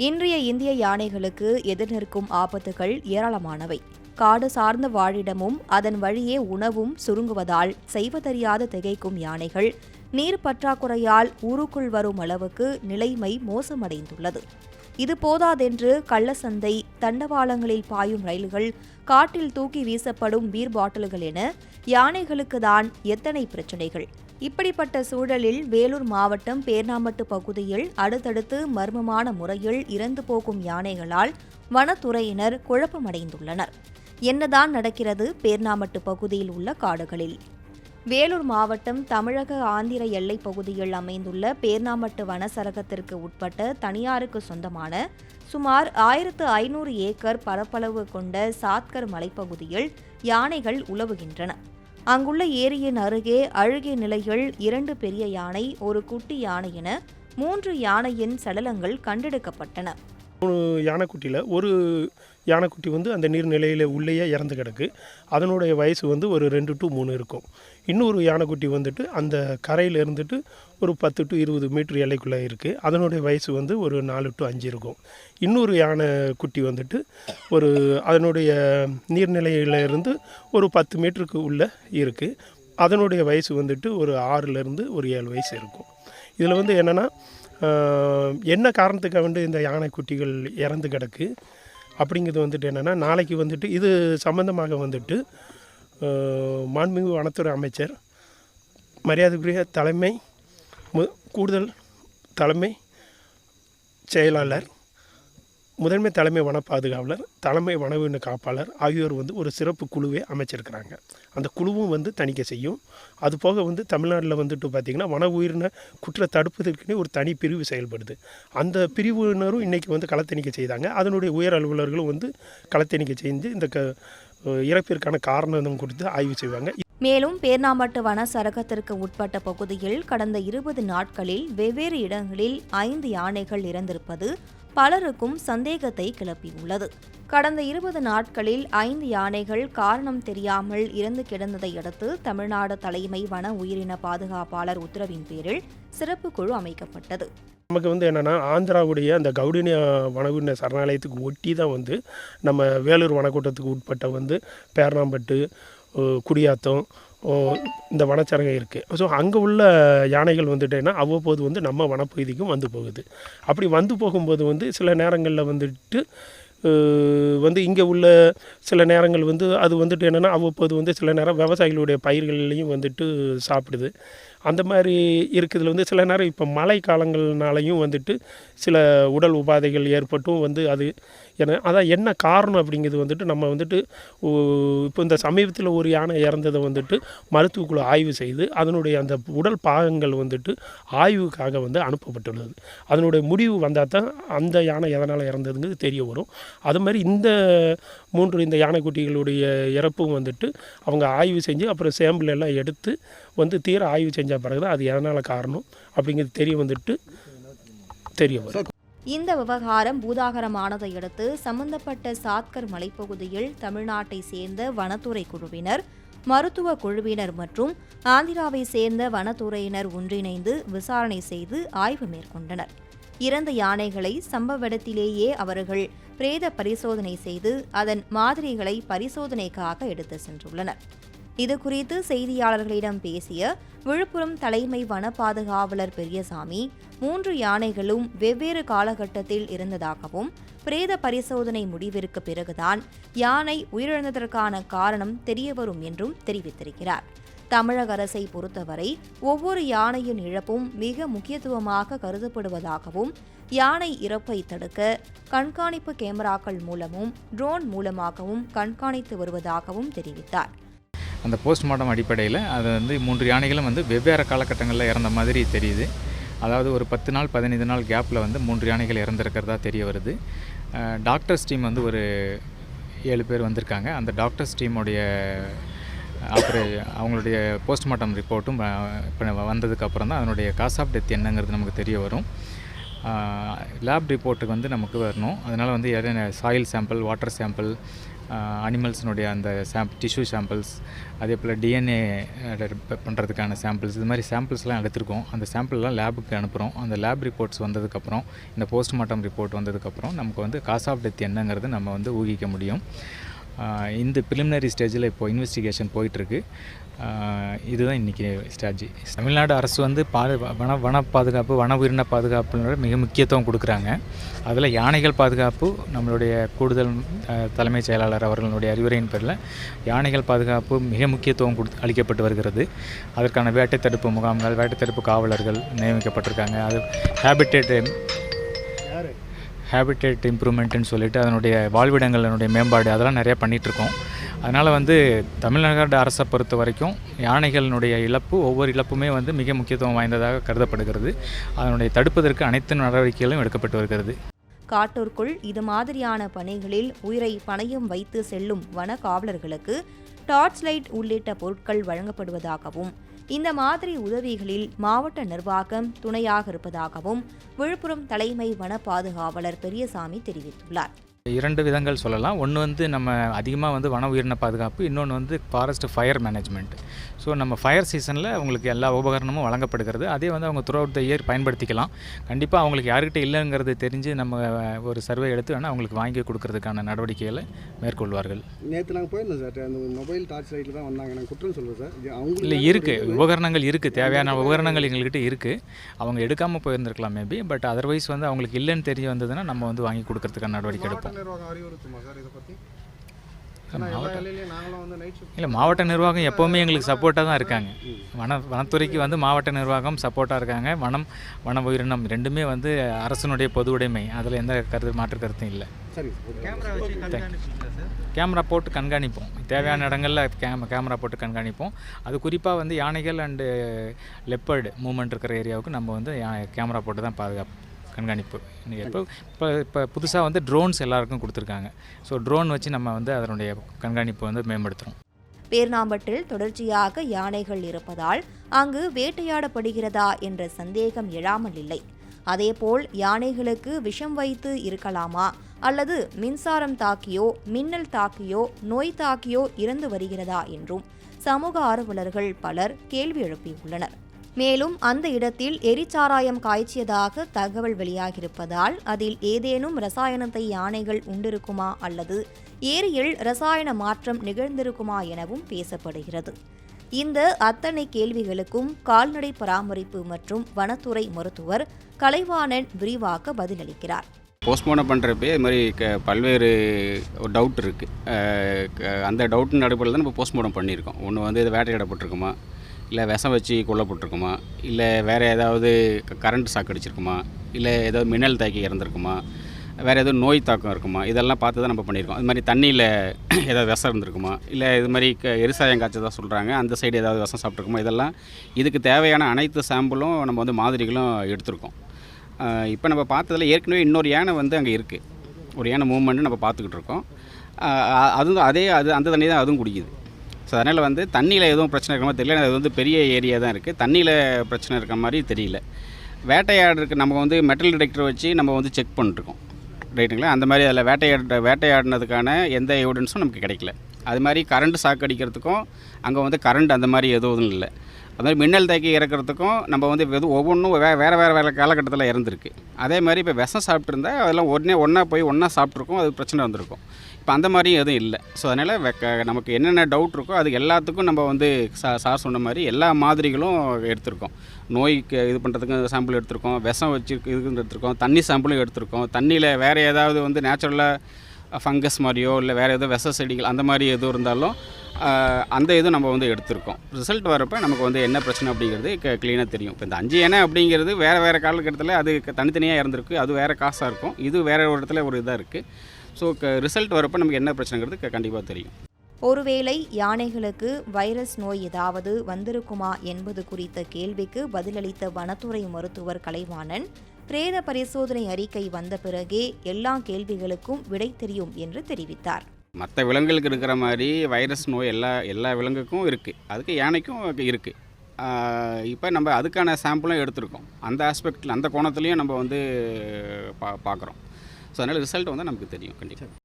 இன்றைய இந்திய யானைகளுக்கு எதிர்நிற்கும் ஆபத்துகள் ஏராளமானவை. காடு சார்ந்த வாழிடமும் அதன் வழியே உணவும் சுருங்குவதால் செய்வதறியாது திகைக்கும் யானைகள் நீர் பற்றாக்குறையால் ஊருக்குள் வரும் அளவுக்கு நிலைமை மோசமடைந்துள்ளது. இது போதாதென்று கள்ளசந்தை, தண்டவாளங்களில் பாயும் ரயில்கள், காட்டில் தூக்கி வீசப்படும் பீர் பாட்டில்கள் என யானைகளுக்கு தான் எத்தனை பிரச்சினைகள். இப்படிப்பட்ட சூழலில் வேலூர் மாவட்டம் பேர்ணாம்பட்டு பகுதியில் அடுத்தடுத்து மர்மமான முறையில் இறந்து போகும் யானைகளால் வனத்துறையினர் குழப்பமடைந்துள்ளனர். என்னதான் நடக்கிறது பேர்ணாம்பட்டு பகுதியில் உள்ள காடுகளில்? வேலூர் மாவட்டம் தமிழக ஆந்திர எல்லைப் பகுதியில் அமைந்துள்ள பேர்ணாம்பட்டு வனச்சரகத்திற்கு உட்பட்ட தனியாருக்கு சொந்தமான சுமார் 1500 ஏக்கர் பரப்பளவு கொண்ட சாத்கர் மலைப்பகுதியில் யானைகள் உலவுகின்றன. அங்குள்ள ஏரியின் அருகே அழுகிய நிலையில் 2 பெரிய யானை, ஒரு குட்டி யானை என 3 யானையின் சடலங்கள் கண்டெடுக்கப்பட்டன. 3 யானைக்குட்டியில் ஒரு யானைக்குட்டி அந்த நீர்நிலையில் உள்ளேயே இறந்து கிடக்கு. அதனுடைய வயசு ஒரு 2 to 3 இருக்கும். இன்னொரு யானைக்குட்டி அந்த கரையில் இருந்துட்டு ஒரு 10 to 20 மீட்டர் எல்லைக்குள்ளே இருக்குது. அதனுடைய வயசு ஒரு 4 to 5 இருக்கும். இன்னொரு யானைக்குட்டி ஒரு அதனுடைய நீர்நிலையிலிருந்து ஒரு 10 மீட்டருக்கு உள்ளே இருக்குது. அதனுடைய வயசு ஒரு 6லேருந்து ஒரு 7 வயசு இருக்கும். இதில் என்னென்னா என்ன காரணத்துக்காக இந்த யானைக்குட்டிகள் இறந்து கிடக்கு அப்படிங்கிறது என்னென்னா, நாளைக்கு இது சம்பந்தமாக மாண்புமிகு வனத்துறை அமைச்சர், மரியாதைக்குரிய கூடுதல் தலைமை செயலாளர், முதன்மை தலைமை வன பாதுகாவலர், தலைமை வனவின காப்பாளர் ஆகியோர் ஒரு சிறப்பு குழுவை அமைச்சிருக்கிறாங்க. அந்த குழுவும் தணிக்கை செய்யும். அது போக தமிழ்நாட்டில் பார்த்திங்கன்னா வன உயிரின குற்ற தடுப்பதற்குனே ஒரு தனி பிரிவு செயல்படுது. அந்த பிரிவினரும் இன்றைக்கி களத்தணிக்கை செய்தாங்க. அதனுடைய உயர் அலுவலர்களும் களத்தணிக்கை செஞ்சு இந்த இறப்பிற்கான காரணம் குறித்து ஆய்வு செய்வாங்க. மேலும் பேர்ணாம்பட்டு வன சரகத்திற்கு உட்பட்ட பகுதியில் கடந்த 20 நாட்களில் வெவ்வேறு இடங்களில் 5 யானைகள் இறந்திருப்பது பலருக்கும் சந்தேகத்தை கிளப்பியுள்ளது. கடந்த 20 நாட்களில் 5 யானைகள் காரணம் தெரியாமல் இறந்து கிடந்ததை அடுத்து தமிழ்நாடு தலைமை வன உயிரின பாதுகாப்பாளர் உத்தரவின் பேரில் சிறப்பு குழு அமைக்கப்பட்டது. நமக்கு என்னென்னா, ஆந்திராவுடைய அந்த கவுடினியா வனவின சரணாலயத்துக்கு ஒட்டி தான் நம்ம வேலூர் வனக்கூட்டத்துக்கு உட்பட்ட பேர்ணாம்பட்டு, குடியாத்தம், இந்த வனச்சரகம் இருக்குது. ஸோ அங்கே உள்ள யானைகள் அவ்வப்போது நம்ம வனப்பகுதிக்கும் போகுது. அப்படி போகும்போது சில நேரங்களில் இங்கே உள்ள சில நேரங்கள் அது என்னென்னா அவ்வப்போது சில நேரம் விவசாயிகளுடைய பயிர்களையும் சாப்பிடுது. அந்த மாதிரி இருக்கிறதுல சில நேரம் இப்போ மழை காலங்கள்னாலையும் சில உடல் உபாதைகள் ஏற்பட்டும் அது அதான் என்ன காரணம் அப்படிங்கிறது நம்ம இப்போ இந்த சமீபத்தில் ஒரு யானை இறந்ததை மருத்துவ குழு ஆய்வு செய்து அதனுடைய அந்த உடல் பாகங்கள் ஆய்வுக்காக அனுப்பப்பட்டுள்ளது. அதனுடைய முடிவு வந்தால் தான் அந்த யானை எதனால் இறந்ததுங்கிறது தெரிய வரும். அது மாதிரி இந்த 3 இந்த யானைக்குட்டிகளுடைய இறப்பும் அவங்க ஆய்வு செஞ்சு அப்புறம் சேம்பிள் எல்லாம் எடுத்து தீர ஆய்வு செஞ்ச பிறகு தான் அது எதனால் காரணம் அப்படிங்கிறது தெரிய வரும். இந்த விவகாரம் பூதாகரமானதை அடுத்து சம்பந்தப்பட்ட சாத்கர் மலைப்பகுதியில் தமிழ்நாட்டை சேர்ந்த வனத்துறை குழுவினர், மருத்துவ குழுவினர் மற்றும் ஆந்திராவை சேர்ந்த வனத்துறையினர் ஒன்றிணைந்து விசாரணை செய்து ஆய்வு மேற்கொண்டனர். இறந்த யானைகளை சம்பவ இடத்திலேயே அவர்கள் பிரேத பரிசோதனை செய்து அதன் மாதிரிகளை பரிசோதனைக்காக எடுத்து சென்றுள்ளனர். இதுகுறித்து செய்தியாளர்களிடம் பேசிய விழுப்புரம் தலைமை வன பாதுகாவலர் பெரியசாமி, 3 யானைகளும் வெவ்வேறு காலகட்டத்தில் இருந்ததாகவும் பிரேத பரிசோதனை முடிவிற்கு பிறகுதான் யானை உயிரிழந்ததற்கான காரணம் தெரியவரும் என்றும் தெரிவித்திருக்கிறார். தமிழக அரசை பொறுத்தவரை ஒவ்வொரு யானையின் இழப்பும் மிக முக்கியத்துவமாக கருதப்படுவதாகவும் யானை இறப்பை தடுக்க கண்காணிப்பு கேமராக்கள் மூலமும் ட்ரோன் மூலமாகவும் கண்காணித்து வருவதாகவும் தெரிவித்தார். அந்த போஸ்ட்மார்ட்டம் அடிப்படையில் அது 3 யானைகளும் வெவ்வேறு காலகட்டங்களில் இறந்த மாதிரி தெரியுது. அதாவது ஒரு 10 நாள் 15 நாள் கேப்பில் 3 யானைகள் இறந்துருக்கிறதா தெரிய வருது. டாக்டர்ஸ் டீம் ஒரு 7 பேர் வந்திருக்காங்க. அந்த டாக்டர்ஸ் டீமுடைய அவங்களுடைய போஸ்ட்மார்ட்டம் ரிப்போர்ட்டும் இப்போ வந்ததுக்கப்புறம் தான் அதனுடைய காஸ் ஆஃப் டெத் என்னங்கிறது நமக்கு தெரிய வரும். லேப் ரிப்போர்ட்டுக்கு நமக்கு வரணும். அதனால் சாயில் சாம்பிள், வாட்டர் சாம்பிள், அனிமல்ஸினுடைய அந்த டிஷ்யூ சாம்பிள்ஸ், அதே போல் டிஎன்ஏ பண்ணுறதுக்கான சாம்பிள்ஸ், இது மாதிரி சாம்பிள்ஸ்லாம் எடுத்திருக்கோம். அந்த சாம்பிள்லாம் லேபுக்கு அனுப்புகிறோம். அந்த லேப் ரிப்போர்ட்ஸ் வந்ததுக்கப்புறம், இந்த போஸ்ட்மார்ட்டம் ரிப்போர்ட் வந்ததுக்கப்புறம் நமக்கு வந்து காஸ் ஆஃப் டெத் என்னங்கிறது நம்ம வந்து ஊகிக்க முடியும். இந்த ப்ரிலிமினரி ஸ்டேஜில் இப்போது இன்வெஸ்டிகேஷன் போயிட்டுருக்கு. இதுதான் இன்றைக்கி ஸ்ட்ராட்டஜி. தமிழ்நாடு அரசு வந்து வன பாதுகாப்பு, வன உயிரின பாதுகாப்புன்ற மிக முக்கியத்துவம் கொடுக்குறாங்க. அதில் யானைகள் பாதுகாப்பு நம்மளுடைய கூடுதல் தலைமைச் செயலாளர் அவர்களுடைய அறிவுரையின் பேரில் யானைகள் பாதுகாப்பு மிக முக்கியத்துவம் அளிக்கப்பட்டு வருகிறது. அதற்கான வேட்டை தடுப்பு முகாம்கள், வேட்டை தடுப்பு காவலர்கள் நியமிக்கப்பட்டிருக்காங்க. அது ஹேபிட்டேட் இம்ப்ரூவ்மெண்ட்டுன்னு சொல்லிட்டு அதனுடைய வாழ்விடங்களினுடைய மேம்பாடு அதெல்லாம் நிறையா பண்ணிகிட்ருக்கோம். அதனால் வந்து தமிழ்நாடு அரசை பொறுத்த வரைக்கும் யானைகளினுடைய இழப்பு, ஒவ்வொரு இழப்புமே வந்து மிக முக்கியத்துவம் வாய்ந்ததாக கருதப்படுகிறது. அதனுடைய தடுப்பதற்கு அனைத்து நடவடிக்கைகளும் எடுக்கப்பட்டு வருகிறது. காட்டிற்குள் இது மாதிரியான பணிகளில் உயிரை பணயம் வைத்து செல்லும் வன காவலர்களுக்கு டார்ச் லைட் உள்ளிட்ட பொருட்கள் வழங்கப்படுவதாகவும், இந்த மாதிரி உதவிகளில் மாவட்ட நிர்வாகம் துணையாக இருப்பதாகவும் விழுப்புரம் தலைமை வன பாதுகாவலர் பெரியசாமி தெரிவித்துள்ளார். 2 விதங்கள் சொல்லலாம். ஒன்று வந்து நம்ம அதிகமாக வந்து வன உயிரின பாதுகாப்பு, இன்னொன்று வந்து ஃபாரஸ்ட் ஃபயர் மேனேஜ்மெண்ட். ஸோ நம்ம ஃபயர் சீசனில் அவங்களுக்கு எல்லா உபகரணமும் வழங்கப்படுகிறது. அதே வந்து அவங்க த்ரூ அவுட் த இயர் பயன்படுத்திக்கலாம். கண்டிப்பாக அவங்களுக்கு யார்கிட்ட இல்லைங்கிறது தெரிஞ்சு நம்ம ஒரு சர்வே எடுத்து வேணால் அவங்களுக்கு வாங்கி கொடுக்கறதுக்கான நடவடிக்கைகளை மேற்கொள்வார்கள். நேற்று நாங்கள் போயிருந்தோம் சார், அந்த மொபைல் டார்ச் லைட்டில் தான் வந்தாங்க. நாங்கள் குற்றம் சொல்லுவோம் சார், அவங்க இல்லை இருக்குது, உபகரணங்கள் இருக்குது, தேவையான உபகரணங்கள் எங்கள்கிட்ட இருக்குது. அவங்க எடுக்காமல் போயிருந்துருக்கலாம் மேபி. பட் அதர்வைஸ் வந்து அவங்களுக்கு இல்லைன்னு தெரிய வந்ததுன்னா நம்ம வந்து வாங்கி கொடுக்கறதுக்கான நடவடிக்கை எடுப்போம். இல்லை, மாவட்ட நிர்வாகம் எப்போவுமே எங்களுக்கு சப்போர்ட்டாக தான் இருக்காங்க. வனத்துறைக்கு வந்து மாவட்ட நிர்வாகம் சப்போர்ட்டாக இருக்காங்க. வன உயிரினம் ரெண்டுமே வந்து அரசனுடைய பொது உடைமை. அதில் எந்த மாற்று கருத்தும் இல்லை. கேமரா போட்டு கண்காணிப்போம். தேவையான இடங்களில் கேமரா போட்டு கண்காணிப்போம். அது குறிப்பாக வந்து யானைகள் அண்டு லெப்பர்டு மூவ்மெண்ட் இருக்கிற ஏரியாவுக்கு நம்ம வந்து கேமரா போட்டு தான் கண்காணிப்பு. இப்போ புதுசாக வந்து ட்ரோன்ஸ் எல்லாருக்கும் கொடுத்துருக்காங்க. ஸோ ட்ரோன் வச்சு நம்ம வந்து அதனுடைய கண்காணிப்பு வந்து மேம்படுத்துகிறோம். பேர்ணாம்பட்டில் தொடர்ச்சியாக யானைகள் இருப்பதால் அங்கு வேட்டையாடப்படுகிறதா என்ற சந்தேகம் எழாமல் இல்லை. அதேபோல் யானைகளுக்கு விஷம் வைத்து இருக்கலாமா அல்லது மின்சாரம் தாக்கியோ, மின்னல் தாக்கியோ, நோய் தாக்கியோ இறந்து வருகிறதா என்றும் சமூக ஆர்வலர்கள் பலர் கேள்வி எழுப்பியுள்ளனர். மேலும் அந்த இடத்தில் எரிச்சாராயம் காய்ச்சியதாக தகவல் வெளியாகியிருப்பதால் அதில் ஏதேனும் ரசாயனத்தை யானைகள் உண்டிருக்குமா அல்லது ஏரியில் ரசாயன மாற்றம் நிகழ்ந்திருக்குமா எனவும் பேசப்படுகிறது. இந்த அத்தனை கேள்விகளுக்கும் கால்நடை பராமரிப்பு மற்றும் வனத்துறை மருத்துவர் கலைவாணன் விரிவாக பதிலளிக்கிறார். போஸ்ட்மார்ட்டம் பண்ணுறப்பே இது மாதிரி பல்வேறு டவுட் இருக்குது. அந்த டவுட்டின் அடிப்படையில் தான் நம்ம போஸ்ட்மார்ட்டம் பண்ணியிருக்கோம். ஒன்று வந்து இது வேட்டையாடப்பட்டிருக்குமா, இல்லை விஷம் வச்சு கொல்லப்பட்டிருக்குமா, இல்லை வேறு ஏதாவது கரண்ட் ஷாக் அடிச்சிருக்குமா, இல்லை ஏதாவது மின்னல் தாக்கி இறந்துருக்குமா, வேறு ஏதோ நோய் தாக்கம் இருக்குமா, இதெல்லாம் பார்த்து தான் நம்ம பண்ணியிருக்கோம். இது மாதிரி தண்ணியில் ஏதாவது விஷம் இருந்திருக்குமா, இல்லை இது மாதிரி எரிசாயம் காய்ச்சதாக சொல்கிறாங்க, அந்த சைடு ஏதாவது விஷம் சாப்பிட்ருக்குமா, இதெல்லாம் இதுக்கு தேவையான அனைத்து சாம்பிளும் நம்ம வந்து மாதிரிகளும் எடுத்திருக்கோம். இப்போ நம்ம பார்த்ததில் ஏற்கனவே இன்னொரு யானை வந்து அங்கே இருக்குது. ஒரு யானை மூவ்மெண்ட்டு நம்ம பார்த்துக்கிட்டு இருக்கோம். அதுவும் அந்த தண்ணி தான் அதுவும் குடிக்குது. ஸோ அதனால் வந்து தண்ணியில் எதுவும் பிரச்சனை இருக்கிற மாதிரி தெரியல. அது வந்து பெரிய ஏரியா தான் இருக்குது. தண்ணியில் பிரச்சனை இருக்கிற மாதிரி தெரியல. வேட்டையாடுறதுக்கு நம்ம வந்து மெட்டல் டிடெக்டர் வச்சு நம்ம வந்து செக் பண்ணிட்டுருக்கோம், ரைட்டுங்களா. அந்த மாதிரி அதில் வேட்டையாடினதுக்கான எந்த எவிடன்ஸும் நமக்கு கிடைக்கல. அது மாதிரி கரண்ட் ஷாக் அடிக்கிறதுக்கும் அங்கே வந்து கரண்ட் அந்த மாதிரி எதுவும் இல்லை. அது மாதிரி மின்னல் தாக்கி இறக்கிறதுக்கும் நம்ம வந்து ஒவ்வொன்றும் வேறு காலகட்டத்தில் இறந்துருக்கு. அதே மாதிரி இப்போ விஷம் சாப்பிட்ருந்தா அதெல்லாம் ஒன்றா சாப்பிட்ருக்கோம், அது பிரச்சனை வந்திருக்கும். இப்போ அந்த மாதிரியும் எதுவும் இல்லை. ஸோ அதனால் நமக்கு என்னென்ன டவுட் இருக்கோ அது எல்லாத்துக்கும் நம்ம வந்து சார் சொன்ன மாதிரி எல்லா மாதிரிகளும் எடுத்திருக்கோம். நோய்க்கு இது பண்ணுறதுக்கு சாம்பிள் எடுத்திருக்கோம், விஷம் இதுக்குன்னு எடுத்திருக்கோம், தண்ணி சாம்பிளும் எடுத்திருக்கோம். தண்ணியில் வேறு ஏதாவது வந்து நேச்சுரலாக ஃபங்கஸ் மாதிரியோ இல்லை வேறு ஏதோ விஷ செடிகள் அந்த மாதிரி எதுவும் இருந்தாலும் அந்த இதுவும் நம்ம வந்து எடுத்திருக்கோம். ரிசல்ட் வரப்போ நமக்கு வந்து என்ன பிரச்சனை அப்படிங்கிறது க்ளீனாக தெரியும். இப்போ இந்த 5 யானை அப்படிங்கிறது வேறு காலகட்டத்தில் அது தனித்தனியாக இறந்துருக்கு, அது வேறு காசாக இருக்கும், இது வேறு ஒரு இடத்துல ஒரு இதாக இருக்குது. ஸோ ரிசல்ட் வரப்போ நமக்கு என்ன பிரச்சனைங்கிறது கண்டிப்பாக தெரியும். ஒருவேளை யானைகளுக்கு வைரஸ் நோய் ஏதாவது வந்திருக்குமா என்பது குறித்த கேள்விக்கு பதிலளித்த வனத்துறை மருத்துவர் கலைவாணன், பிரேத பரிசோதனை அறிக்கை வந்த பிறகே எல்லா கேள்விகளுக்கும் விடை தெரியும் என்று தெரிவித்தார். மற்ற விலங்குகளுக்கு இருக்கிற மாதிரி வைரஸ் நோய் எல்லா விலங்குக்கும் இருக்குது, அதுக்கு யானைக்கும் இருக்குது. இப்போ நம்ம அதுக்கான சாம்பிளும் எடுத்திருக்கோம். அந்த ஆஸ்பெக்டில் அந்த கோணத்துலேயும் நம்ம வந்து பார்க்குறோம். ஸோ அதனால் ரிசல்ட் வந்து நமக்கு தெரியும் கண்டிப்பாக.